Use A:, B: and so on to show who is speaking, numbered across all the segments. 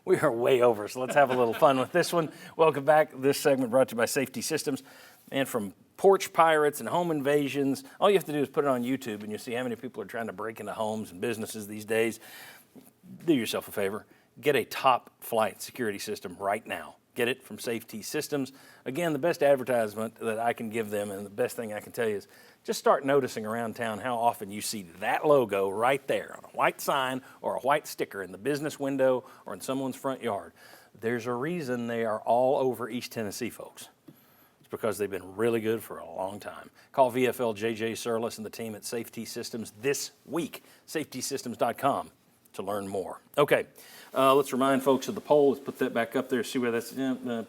A: We are way over, so let's have a little fun with this one. Welcome back. This segment brought to you by Safety Systems. And from porch pirates and home invasions, all you have to do is put it on YouTube and you'll see how many people are trying to break into homes and businesses these days. Do yourself a favor. Get a top flight security system right now. Get it from Safety Systems. Again, the best advertisement that I can give them and the best thing I can tell you is just start noticing around town how often you see that logo right there on a white sign or a white sticker in the business window or in someone's front yard. There's a reason they are all over East Tennessee, folks. It's because they've been really good for a long time. Call VFL JJ Surlis and the team at Safety Systems this week, safetysystems.com to learn more. Okay. Let's remind folks of the poll. Let's put that back up there, see where that's,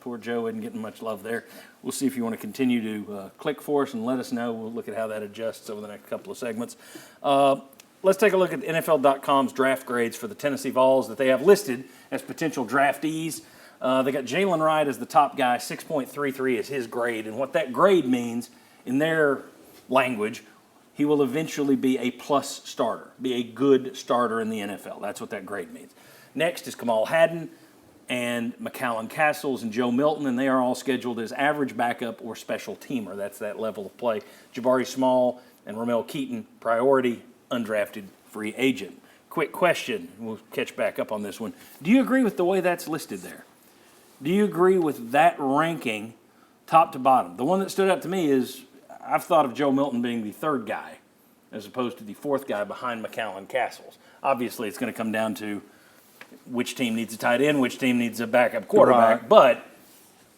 A: poor Joe isn't getting much love there. We'll see if you want to continue to click for us and let us know. We'll look at how that adjusts over the next couple of segments. Let's take a look at NFL.com's draft grades for the Tennessee Vols that they have listed as potential draftees. They got Jalen Wright as the top guy, 6.33 is his grade. And what that grade means in their language, he will eventually be a plus starter, be a good starter in the NFL. That's what that grade means. Next is Kamal Haddon and McCallan Castles and Joe Milton, and they are all scheduled as average backup or special teamer. That's that level of play. Jabari Small and Ramel Keaton, priority, undrafted free agent. Quick question, we'll catch back up on this one. Do you agree with the way that's listed there? Do you agree with that ranking top to bottom? The one that stood out to me is I've thought of Joe Milton being the third guy as opposed to the fourth guy behind McCallan Castles. Obviously, it's going to come down to which team needs a tight end, which team needs a backup quarterback. Right. But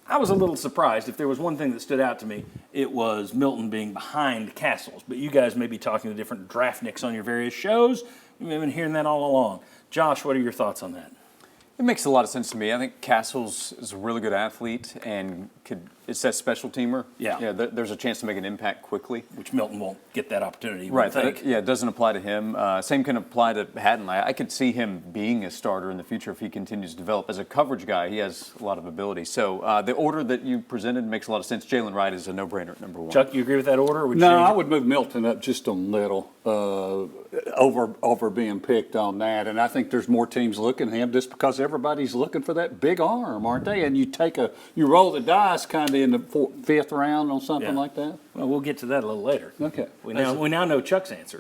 A: I was a little surprised. If there was one thing that stood out to me, it was Milton being behind Castles. But you guys may be talking to different draftniks on your various shows. You may have been hearing that all along. Josh, what are your thoughts on that?
B: It makes a lot of sense to me. I think Castles is a really good athlete and it's that special teamer.
A: Yeah.
B: There's a chance to make an impact quickly.
A: Which Milton won't get that opportunity,
B: right.
A: I think.
B: It doesn't apply to him. Same can apply to Haddon. I could see him being a starter in the future if he continues to develop. As a coverage guy, he has a lot of ability. So the order that you presented makes a lot of sense. Jalen Wright is a no-brainer at number one.
A: Chuck, you agree with that order? Or would
C: No, I would move Milton up just a little over being picked on that. And I think there's more teams looking at him just because everybody's looking for that big arm, aren't they? And you roll the dice kind of in the fifth round on something like that.
A: Well, we'll get to that a little later.
C: Okay.
A: We now know Chuck's answer.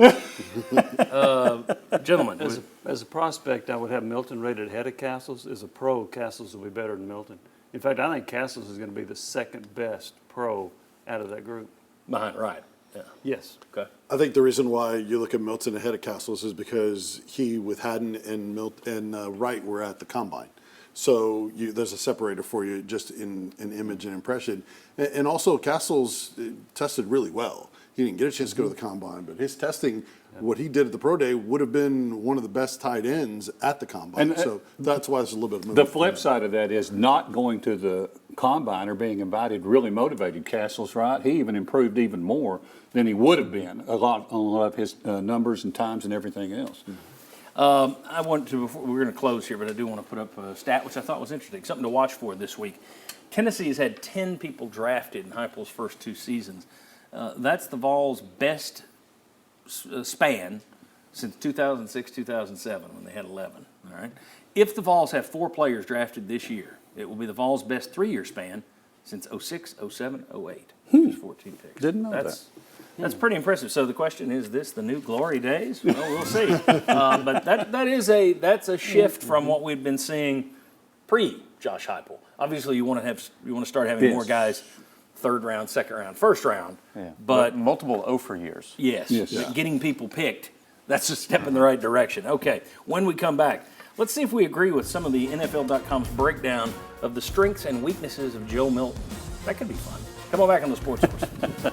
A: Gentlemen.
D: As a prospect, I would have Milton rated ahead of Castles. As a pro, Castles will be better than Milton. In fact, I think Castles is going to be the second best pro out of that group.
A: Behind Wright. Yeah.
D: Yes.
A: Okay.
E: I think the reason why you look at Milton ahead of Castles is because he, with Haddon and Wright, were at the combine. So there's a separator for you just in image and impression. And also Castles tested really well. He didn't get a chance to go to the combine, but his testing, what he did at the pro day, would have been one of the best tight ends at the combine. And so that's why it's a little bit of movement.
C: The flip side of that is not going to the combine or being invited really motivated Castles, right? He even improved even more than he would have been on a lot of his numbers and times and everything else.
A: I want to, before we're going to close here, but I do want to put up a stat which I thought was interesting, something to watch for this week. Tennessee has had 10 people drafted in Heupel's first 2 seasons. That's the Vols' best span since 2006-2007 when they had 11. All right. If the Vols have 4 players drafted this year, it will be the Vols' best 3-year span since 06, 07, 08. Just 14 picks.
C: Didn't know that.
A: That's pretty impressive. So the question is this the new glory days? Well, we'll see. But that's a shift from what we've been seeing pre-Josh Heupel. Obviously, you want to start having more guys 3rd round, 2nd round, 1st round.
B: Yeah.
A: But
B: multiple O for years.
A: Yes.
C: Yeah.
A: Getting people picked, that's a step in the right direction. Okay, when we come back, let's see if we agree with some of the NFL.com's breakdown of the strengths and weaknesses of Joe Milton. That could be fun. Come on back on the Sports Source.